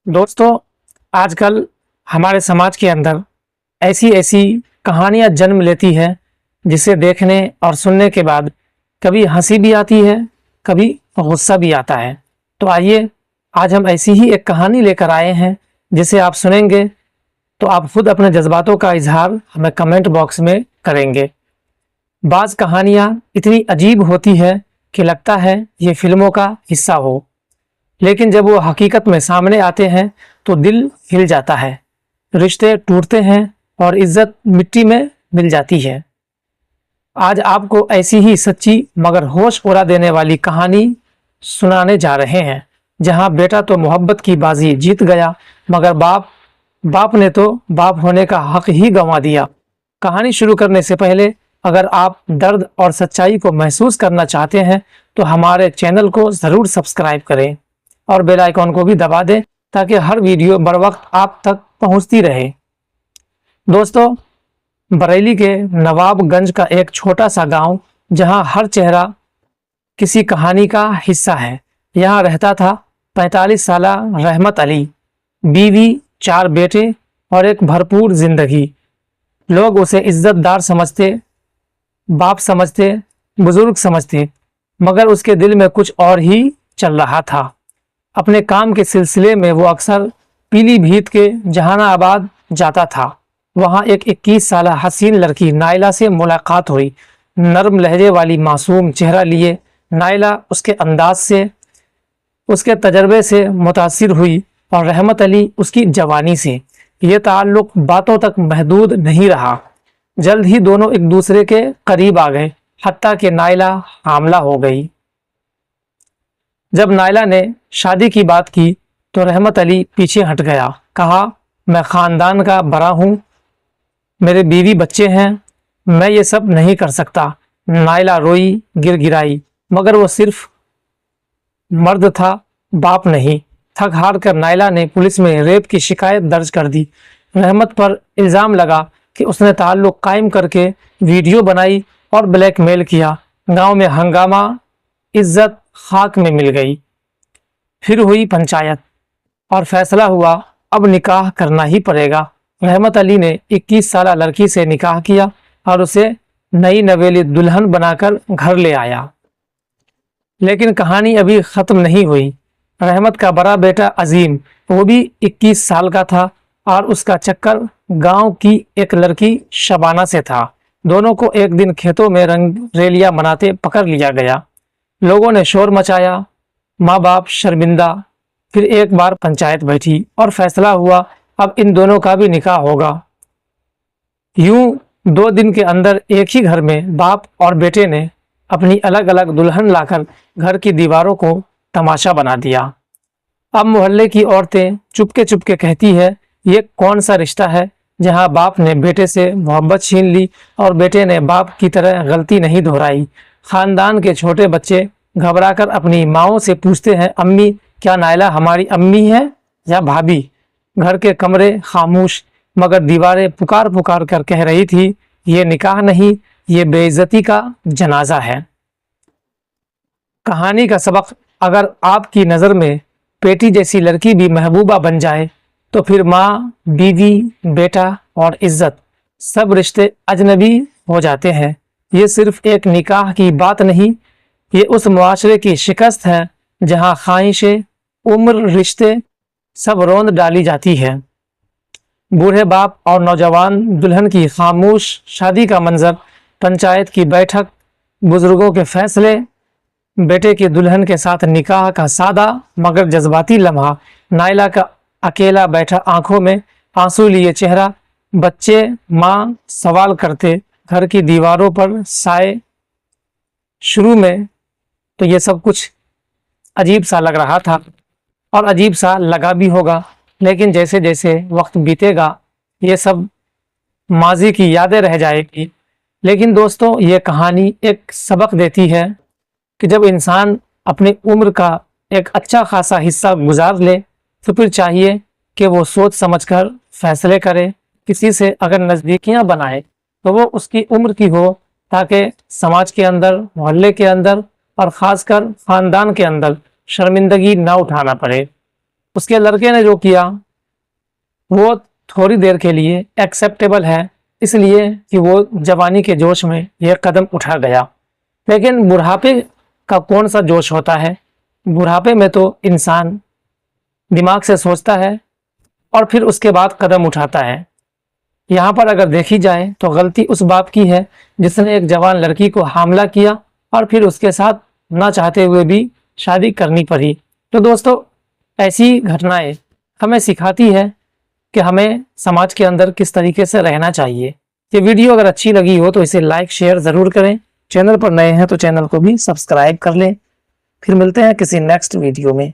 दोस्तों, आजकल हमारे समाज के अंदर ऐसी ऐसी कहानियां जन्म लेती है जिसे देखने और सुनने के बाद कभी हंसी भी आती है, कभी गुस्सा भी आता है। तो आइए आज हम ऐसी ही एक कहानी लेकर आए हैं जिसे आप सुनेंगे तो आप खुद अपने जज्बातों का इजहार हमें कमेंट बॉक्स में करेंगे। बाज़ कहानियां इतनी अजीब होती है कि लगता है ये फिल्मों का हिस्सा हो, लेकिन जब वो हकीकत में सामने आते हैं तो दिल हिल जाता है, रिश्ते टूटते हैं और इज्जत मिट्टी में मिल जाती है। आज आपको ऐसी ही सच्ची मगर होश उड़ा देने वाली कहानी सुनाने जा रहे हैं, जहां बेटा तो मोहब्बत की बाजी जीत गया मगर बाप ने तो बाप होने का हक ही गंवा दिया। कहानी शुरू करने से पहले अगर आप दर्द और सच्चाई को महसूस करना चाहते हैं तो हमारे चैनल को ज़रूर सब्सक्राइब करें और बेल आइकॉन को भी दबा दें ताकि हर वीडियो बर वक्त आप तक पहुंचती रहे। दोस्तों, बरेली के नवाबगंज का एक छोटा सा गांव जहां हर चेहरा किसी कहानी का हिस्सा है। यहां रहता था 45 साला रहमत अली, बीवी, 4 बेटे और एक भरपूर जिंदगी। लोग उसे इज्जतदार समझते, बाप समझते, बुजुर्ग समझते, मगर उसके दिल में कुछ और ही चल रहा था। अपने काम के सिलसिले में वो अक्सर पीलीभीत के जहानाबाद जाता था। वहाँ एक 21 साला हसीन लड़की नायला से मुलाकात हुई। नरम लहजे वाली मासूम चेहरा लिए नायला उसके अंदाज से, उसके तजर्बे से मुतासिर हुई और रहमत अली उसकी जवानी से। ये ताल्लुक बातों तक महदूद नहीं रहा। जल्द ही दोनों एक दूसरे के करीब आ गए, हत्ता कि नायला हामला हो गई। जब नायला ने शादी की बात की तो रहमत अली पीछे हट गया। कहा, मैं ख़ानदान का बड़ा हूँ, मेरे बीवी बच्चे हैं, मैं ये सब नहीं कर सकता। नायला रोई, गिड़गिड़ाई, मगर वो सिर्फ मर्द था, बाप नहीं। थक हार कर नायला ने पुलिस में रेप की शिकायत दर्ज कर दी। रहमत पर इल्ज़ाम लगा कि उसने ताल्लुक़ कायम करके वीडियो बनाई और ब्लैकमेल किया। गांव में हंगामा, इज्जत खाक में मिल गई। फिर हुई पंचायत और फैसला हुआ अब निकाह करना ही पड़ेगा। रहमत अली ने 21 साला लड़की से निकाह किया और उसे नई नवेली दुल्हन बनाकर घर ले आया। लेकिन कहानी अभी ख़त्म नहीं हुई। रहमत का बड़ा बेटा अजीम, वो भी 21 साल का था और उसका चक्कर गांव की एक लड़की शबाना से था। दोनों को एक दिन खेतों में रंगरेलियां मनाते पकड़ लिया गया। लोगों ने शोर मचाया, माँ बाप शर्मिंदा। फिर एक बार पंचायत बैठी और फैसला हुआ अब इन दोनों का भी निकाह होगा। यूं 2 दिन के अंदर एक ही घर में बाप और बेटे ने अपनी अलग अलग दुल्हन लाकर घर की दीवारों को तमाशा बना दिया। अब मोहल्ले की औरतें चुपके चुपके कहती है, ये कौन सा रिश्ता है जहां बाप ने बेटे से मोहब्बत छीन ली और बेटे ने बाप की तरह गलती नहीं दोहराई। खानदान के छोटे बच्चे घबराकर अपनी माओं से पूछते हैं, अम्मी, क्या नायला हमारी अम्मी है या भाभी? घर के कमरे खामोश, मगर दीवारें पुकार पुकार कर कह रही थी, ये निकाह नहीं, ये बेइज्जती का जनाजा है। कहानी का सबक, अगर आपकी नज़र में बेटी जैसी लड़की भी महबूबा बन जाए तो फिर माँ, बीवी, बेटा और इज्जत सब रिश्ते अजनबी हो जाते हैं। ये सिर्फ एक निकाह की बात नहीं, ये उस मुआशरे की शिकस्त है जहाँ ख्वाहिशें, उम्र, रिश्ते सब रोंद डाली जाती है। बूढ़े बाप और नौजवान दुल्हन की खामोश शादी का मंजर, पंचायत की बैठक, बुजुर्गों के फैसले, बेटे की दुल्हन के साथ निकाह का सादा मगर जज्बाती लम्हा, नायला का अकेला बैठा आंखों में आंसू लिए चेहरा, बच्चे माँ सवाल करते, घर की दीवारों पर साए। शुरू में तो ये सब कुछ अजीब सा लग रहा था और अजीब सा लगा भी होगा, लेकिन जैसे जैसे वक्त बीतेगा ये सब माजी की यादें रह जाएगी। लेकिन दोस्तों, ये कहानी एक सबक देती है कि जब इंसान अपनी उम्र का एक अच्छा खासा हिस्सा गुजार ले तो फिर चाहिए कि वो सोच समझकर फैसले करे। किसी से अगर नज़दीकियां बनाए तो वो उसकी उम्र की हो, ताकि समाज के अंदर, मोहल्ले के अंदर और ख़ासकर ख़ानदान के अंदर शर्मिंदगी ना उठाना पड़े। اس کے لڑکے نے جو کیا وہ تھوڑی دیر کے لیے ایکسیپٹیبل ہے، اس لیے کہ وہ جوانی کے جوش میں یہ قدم اٹھا گیا، لیکن بڑھاپے کا کون سا جوش ہوتا ہے؟ بڑھاپے میں تو انسان دماغ سے سوچتا ہے اور پھر اس کے بعد قدم اٹھاتا ہے۔ یہاں پر اگر دیکھی جائے تو غلطی اس باپ کی ہے جس نے ایک جوان لڑکی کو حاملہ کیا اور پھر اس کے ساتھ نہ چاہتے ہوئے بھی شادی کرنی پڑی۔ تو دوستو، ایسی گھٹنائیں ہمیں سکھاتی ہے کہ ہمیں سماج کے اندر کس طریقے سے رہنا چاہیے۔ یہ ویڈیو اگر اچھی لگی ہو تو اسے لائک شیئر ضرور کریں، چینل پر نئے ہیں تو چینل کو بھی سبسکرائب کر لیں۔ پھر ملتے ہیں کسی نیکسٹ ویڈیو میں۔